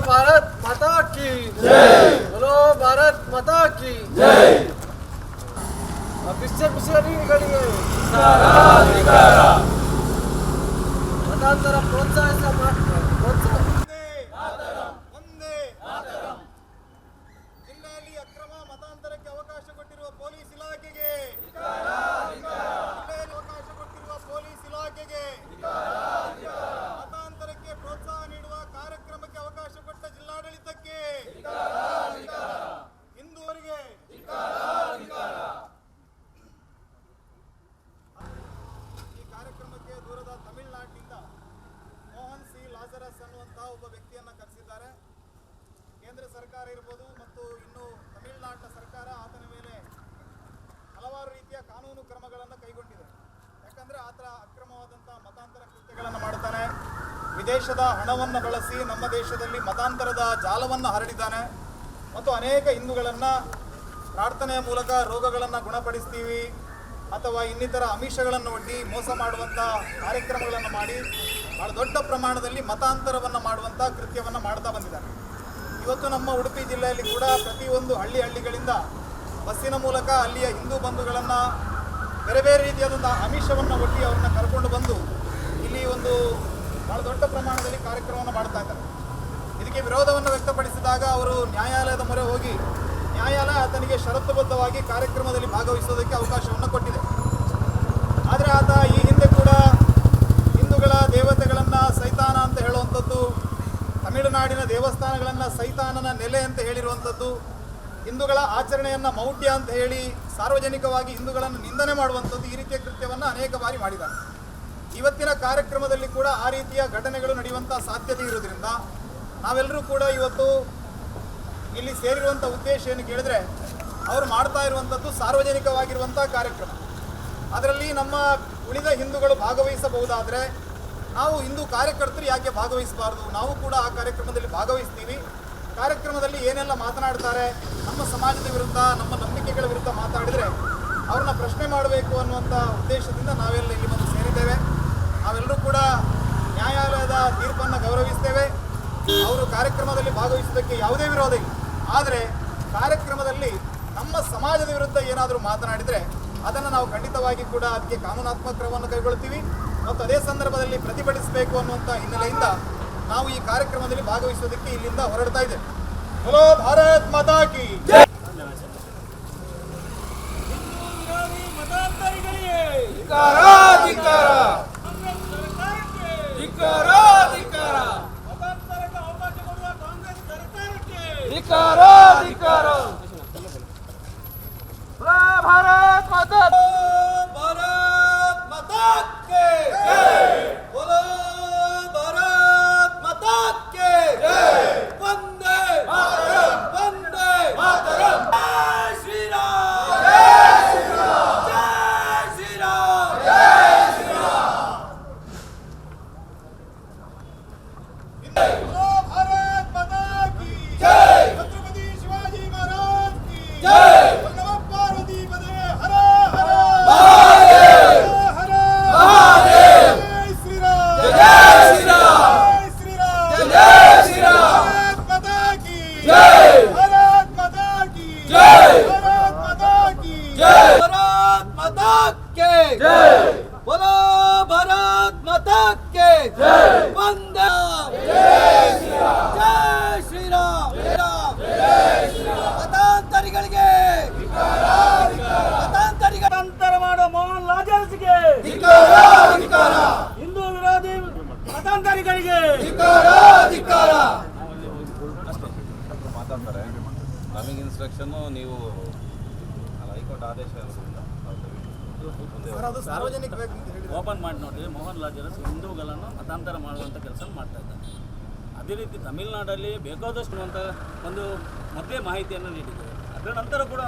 भारत माता की जय, बोलो भारत माता की जय। ಮಿಷನರಿಗಳಿಗೆ ಮತಾಂತರ ಜಿಲ್ಲೆಯಲ್ಲಿ ಅಕ್ರಮ ಮತಾಂತರಕ್ಕೆ ಅವಕಾಶ ಕೊಟ್ಟಿರುವ ಪೊಲೀಸ್ ಇಲಾಖೆಗೆ ಮತಾಂತರಕ್ಕೆ ಪ್ರೋತ್ಸಾಹ ನೀಡುವ ಕಾರ್ಯಕ್ರಮಕ್ಕೆ ಅವಕಾಶ ಕೊಟ್ಟ ಜಿಲ್ಲಾಡಳಿತಕ್ಕೆ ಹಿಂದೂವರಿಗೆ ಕಾರ್ಯಕ್ರಮಕ್ಕೆ ದೂರದ ತಮಿಳುನಾಡಿನಿಂದ ಮೋಹನ್ ಸಿ ಲಾಜರಸ್ ಅನ್ನುವಂತಹ ಒಬ್ಬ ವ್ಯಕ್ತಿಯನ್ನು ಕರೆಸಿದ್ದಾರೆ. ಕೇಂದ್ರ ಸರ್ಕಾರ ಇರ್ಬೋದು ಮತ್ತು ಇನ್ನು ತಮಿಳುನಾಡಿನ ಸರ್ಕಾರ ಆತನ ಮೇಲೆ ಹಲವಾರು ರೀತಿಯ ಕಾನೂನು ಕ್ರಮಗಳನ್ನು ಕೈಗೊಂಡಿದೆ. ಯಾಕಂದರೆ ಆತ ಅಕ್ರಮವಾದಂಥ ಮತಾಂತರ ಕೃತ್ಯಗಳನ್ನು ಮಾಡ್ತಾನೆ, ವಿದೇಶದ ಹಣವನ್ನು ಬಳಸಿ ನಮ್ಮ ದೇಶದಲ್ಲಿ ಮತಾಂತರದ ಜಾಲವನ್ನು ಹರಡಿದ್ದಾನೆ ಮತ್ತು ಅನೇಕ ಹಿಂದೂಗಳನ್ನು ಪ್ರಾರ್ಥನೆಯ ಮೂಲಕ ರೋಗಗಳನ್ನು ಗುಣಪಡಿಸ್ತೀವಿ ಅಥವಾ ಇನ್ನಿತರ ಆಮಿಷಗಳನ್ನು ಒಡ್ಡಿ ಮೋಸ ಮಾಡುವಂಥ ಕಾರ್ಯಕ್ರಮಗಳನ್ನು ಮಾಡಿ ಭಾಳ ದೊಡ್ಡ ಪ್ರಮಾಣದಲ್ಲಿ ಮತಾಂತರವನ್ನು ಮಾಡುವಂಥ ಕೃತ್ಯವನ್ನು ಮಾಡ್ತಾ ಬಂದಿದ್ದಾರೆ. ಇವತ್ತು ನಮ್ಮ ಉಡುಪಿ ಜಿಲ್ಲೆಯಲ್ಲಿ ಕೂಡ ಪ್ರತಿಯೊಂದು ಹಳ್ಳಿಗಳಿಂದ ಬಸ್ಸಿನ ಮೂಲಕ ಅಲ್ಲಿಯ ಹಿಂದೂ ಬಂಧುಗಳನ್ನು ಬೇರೆ ಬೇರೆ ರೀತಿಯಾದಂಥ ಆಮಿಷವನ್ನು ಒಡ್ಡಿ ಅವ್ರನ್ನ ಕರ್ಕೊಂಡು ಬಂದು ಇಲ್ಲಿ ಒಂದು ಭಾಳ ದೊಡ್ಡ ಪ್ರಮಾಣದಲ್ಲಿ ಕಾರ್ಯಕ್ರಮವನ್ನು ಮಾಡ್ತಾ ಇದ್ದಾರೆ. ಇದಕ್ಕೆ ವಿರೋಧವನ್ನು ವ್ಯಕ್ತಪಡಿಸಿದಾಗ ಅವರು ನ್ಯಾಯಾಲಯದ ಮೊರೆ ಹೋಗಿ ನ್ಯಾಯಾಲಯ ಆತನಿಗೆ ಷರತ್ತುಬದ್ಧವಾಗಿ ಕಾರ್ಯಕ್ರಮದಲ್ಲಿ ಭಾಗವಹಿಸೋದಕ್ಕೆ ಅವಕಾಶವನ್ನು ಕೊಟ್ಟಿದೆ. ಆದರೆ ಆತ ಈ ಹಿಂದೆ ಕೂಡ ಹಿಂದೂಗಳ ದೇವತೆಗಳನ್ನು ಸೈತಾನ ಅಂತ ಹೇಳುವಂಥದ್ದು, ತಮಿಳುನಾಡಿನ ದೇವಸ್ಥಾನಗಳನ್ನು ಸೈತಾನನ ನೆಲೆ ಅಂತ ಹೇಳಿರುವಂಥದ್ದು, ಹಿಂದೂಗಳ ಆಚರಣೆಯನ್ನು ಮೌಢ್ಯ ಅಂತ ಹೇಳಿ ಸಾರ್ವಜನಿಕವಾಗಿ ಹಿಂದೂಗಳನ್ನು ನಿಂದನೆ ಮಾಡುವಂಥದ್ದು, ಈ ರೀತಿಯ ಕೃತ್ಯವನ್ನು ಅನೇಕ ಬಾರಿ ಮಾಡಿದ್ದಾರೆ. ಇವತ್ತಿನ ಕಾರ್ಯಕ್ರಮದಲ್ಲಿ ಕೂಡ ಆ ರೀತಿಯ ಘಟನೆಗಳು ನಡೆಯುವಂಥ ಸಾಧ್ಯತೆ ಇರೋದ್ರಿಂದ ನಾವೆಲ್ಲರೂ ಕೂಡ ಇವತ್ತು ಇಲ್ಲಿ ಸೇರಿರುವಂಥ ಉದ್ದೇಶ ಏನು ಕೇಳಿದ್ರೆ, ಅವರು ಮಾಡ್ತಾ ಇರುವಂಥದ್ದು ಸಾರ್ವಜನಿಕವಾಗಿರುವಂಥ ಕಾರ್ಯಕ್ರಮ. ಅದರಲ್ಲಿ ನಮ್ಮ ಉಳಿದ ಹಿಂದೂಗಳು ಭಾಗವಹಿಸಬಹುದಾದರೆ ನಾವು ಹಿಂದೂ ಕಾರ್ಯಕರ್ತರು ಯಾಕೆ ಭಾಗವಹಿಸಬಾರ್ದು? ನಾವು ಕೂಡ ಆ ಕಾರ್ಯಕ್ರಮದಲ್ಲಿ ಭಾಗವಹಿಸ್ತೀವಿ. ಕಾರ್ಯಕ್ರಮದಲ್ಲಿ ಏನೆಲ್ಲ ಮಾತನಾಡ್ತಾರೆ, ನಮ್ಮ ಸಮಾಜದ ವಿರುದ್ಧ, ನಮ್ಮ ನಂಬಿಕೆಗಳ ವಿರುದ್ಧ ಮಾತಾಡಿದರೆ ಅವ್ರನ್ನ ಪ್ರಶ್ನೆ ಮಾಡಬೇಕು ಅನ್ನುವಂಥ ಉದ್ದೇಶದಿಂದ ನಾವೆಲ್ಲ ಇಲ್ಲಿ ಬಂದು ಸೇರಿದ್ದೇವೆ. ನಾವೆಲ್ಲರೂ ಕೂಡ ನ್ಯಾಯಾಲಯದ ತೀರ್ಪನ್ನು ಗೌರವಿಸ್ತೇವೆ. ಅವರು ಕಾರ್ಯಕ್ರಮದಲ್ಲಿ ಭಾಗವಹಿಸೋದಕ್ಕೆ ಯಾವುದೇ ವಿರೋಧ ಇಲ್ಲ. ಆದರೆ ಕಾರ್ಯಕ್ರಮದಲ್ಲಿ ನಮ್ಮ ಸಮಾಜದ ವಿರುದ್ಧ ಏನಾದರೂ ಮಾತನಾಡಿದರೆ ಅದನ್ನು ನಾವು ಖಂಡಿತವಾಗಿ ಕೂಡ ಅದಕ್ಕೆ ಕಾನೂನಾತ್ಮಕ ಕ್ರಮವನ್ನು ಕೈಗೊಳ್ತೀವಿ ಮತ್ತು ಅದೇ ಸಂದರ್ಭದಲ್ಲಿ ಪ್ರತಿಭಟಿಸಬೇಕು ಅನ್ನುವಂಥ ಹಿನ್ನೆಲೆಯಿಂದ ನಾವು ಈ ಕಾರ್ಯಕ್ರಮದಲ್ಲಿ ಭಾಗವಹಿಸೋದಕ್ಕೆ ಇಲ್ಲಿಂದ ಹೊರಡ್ತಾ ಇದ್ದೇವೆ. बोलो भारत माता की जय। भारत माता के जय, बोलो भारत माता के जय, वंदे मातरम, वंदे मातरम, जय श्री राम, जय श्री राम, जय श्री राम, जय श्री राम। बोलो भारत माता की जय, छत्रपति शिवाजी महाराज की जय, पार्वती पदे हर हर महादेव, हर महादेव, जय श्री राम, जय श्री राम, जय श्री राम, जय श्री राम, भारत माता की जय, भारत माता की जय, भारत माता की जय, भारत माता के जय, बोलो भारत माता के जय, वंदे जय श्री राम, जय श्री राम, जय श्री राम। ಮತಾಂತರಿಗಳಿಗೆ ಮತಾಂತರ ಮಾಡೋ ಮೋಹನ್ ಲಾಜರ್ಸ್ಗೆ ಹಿಂದೂ ವಿರೋಧಿ ಮತಾಂತರಿಗಳಿಗೆ ಮಾತಾಡ್ತಾರೆ. ನಮಗೆ ಇನ್ಸ್ಟ್ರಕ್ಷನ್ನು ನೀವು ಹೈಕೋರ್ಟ್ ಆದೇಶ ಓಪನ್ ಮಾಡಿ ನೋಡಿದ್ರೆ ಮೋಹನ್ ಲಾಜರಸ್ ಹಿಂದೂಗಳನ್ನು ಮತಾಂತರ ಮಾಡುವಂಥ ಕೆಲಸ ಮಾಡ್ತಾ ಇದ್ದಾರೆ. ಅದೇ ರೀತಿ ತಮಿಳುನಾಡಲ್ಲಿ ಬೇಕಾದಷ್ಟು ಅಂತ ಒಂದು ಮೊದಲೇ ಮಾಹಿತಿಯನ್ನು ನೀಡಿದ್ದೇವೆ. ಅದರ ನಂತರ ಕೂಡ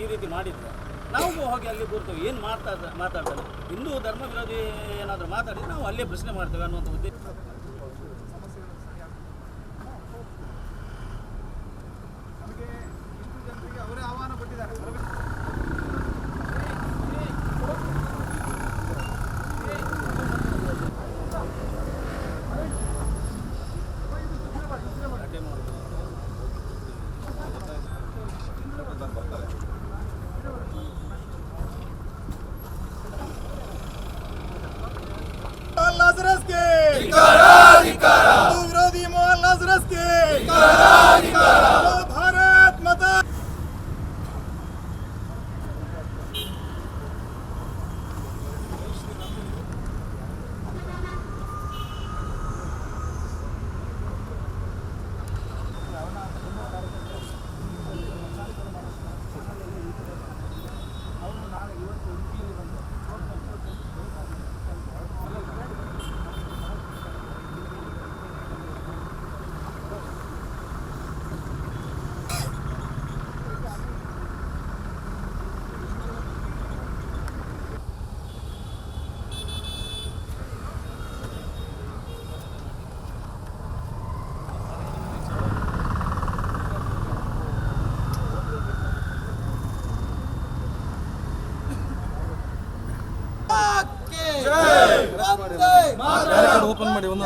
ಈ ರೀತಿ ಮಾಡಿದ್ದೆ. ನಾವು ಹೋಗಿ ಅಲ್ಲಿ ಕೂರ್ತು ಏನು ಮಾತಾಡ್ತಾರೆ ಹಿಂದೂ ಧರ್ಮ ವಿರೋಧಿ ಏನಾದರೂ ಮಾತಾಡಿದ್ರೆ ನಾವು ಅಲ್ಲೇ ಪ್ರಶ್ನೆ ಮಾಡ್ತೇವೆ ಅನ್ನುವಂಥ ಉದ್ದೇಶ. मोहन लाजरस के हिंदू विरोधी मोहन लाजरस के भारत माता। ಓಪನ್ ಮಾಡಿ ಒಂದು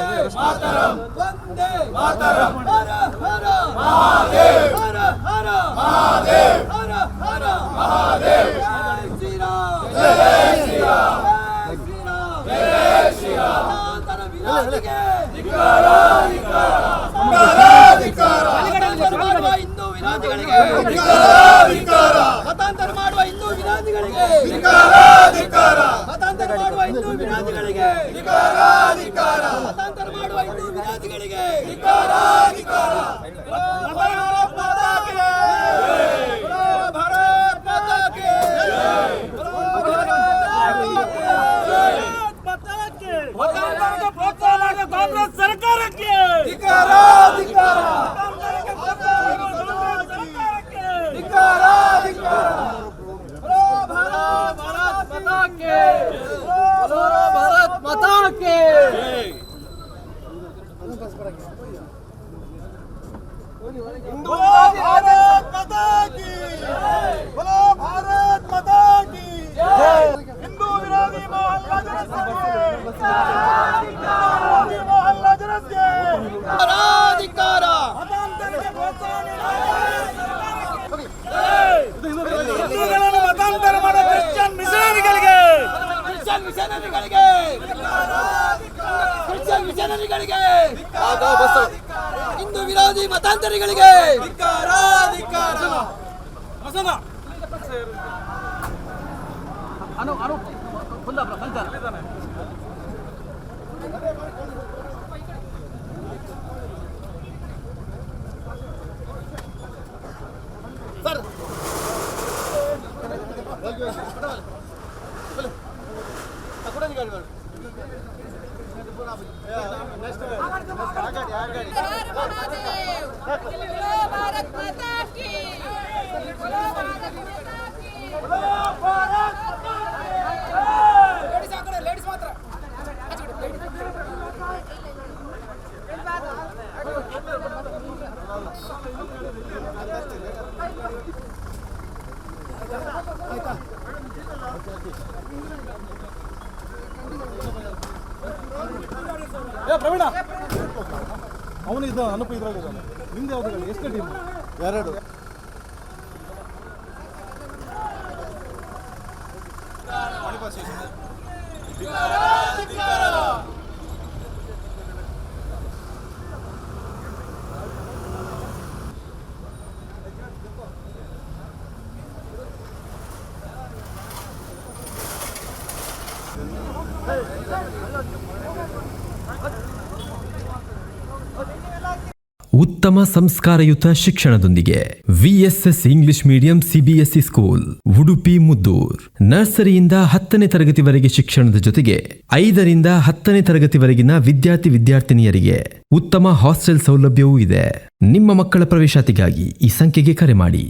ಮತಾಂತರ ಮಾಡುವ ಹಿಂದೂ ವಿರೋಧಿಗಳಿಗೆ ಮತಾಂತರ ಮಾಡುವ ಹಿಂದೂ ವಿರೋಧಿಗಳಿಗೆ ಮತಾಂತರ ಮಾಡುವ ಹಿಂದೂ ವಿರೋಧಿಗಳಿಗೆ ಭಾರತ್ ಮಾತಾ ಕಿ ಮತಾಂತರಕ್ಕೆ ಪ್ರೋತ್ಸಾಹ ಮಾಡುವ ಕಾಂಗ್ರೆಸ್ ಸರ್ಕಾರಕ್ಕೆ भारत माता के बोलो भारत माता की, बोलो भारत माता की। हिंदू विरोधी मोहन लाजरस के, विरोधी मोहन लाजरस के अधिकार ಮತಾಂತರಕ್ಕೆ ಪ್ರೋತ್ಸಾಹ ಹಿಂದೂಗಳನ್ನು ಮತಾಂತರ ಮಾಡೋ ಕ್ರಿಶ್ಚಿಯನ್ ಮಿಷನರಿಗಳಿಗೆ ಹಿಂದೂ ವಿರೋಧಿ ಮತಾಂತರಿಗಳಿಗೆ भारत माता की लेडीज मात्र ಪ್ರವೀಣ ಅವನಿದ್ದ ಅನುಪ ಇದ್ರಾಗಿದ್ದಾನೆ. ನಿಂದೆ ಯಾವ್ದು ಎಷ್ಟು ಟೀಮ್? ಎರಡು. ಉತ್ತಮ ಸಂಸ್ಕಾರಯುತ ಶಿಕ್ಷಣದೊಂದಿಗೆ VSS English medium CBSE school Udupi Muddur. ನರ್ಸರಿಯಿಂದ 10ನೇ ತರಗತಿವರೆಗೆ ಶಿಕ್ಷಣದ ಜೊತೆಗೆ 5ರಿಂದ 10ನೇ ತರಗತಿವರೆಗಿನ ವಿದ್ಯಾರ್ಥಿನಿಯರಿಗೆ ಉತ್ತಮ ಹಾಸ್ಟೆಲ್ ಸೌಲಭ್ಯವೂ ಇದೆ. ನಿಮ್ಮ ಮಕ್ಕಳ ಪ್ರವೇಶಾತಿಗಾಗಿ ಈ ಸಂಖ್ಯೆಗೆ ಕರೆ ಮಾಡಿ.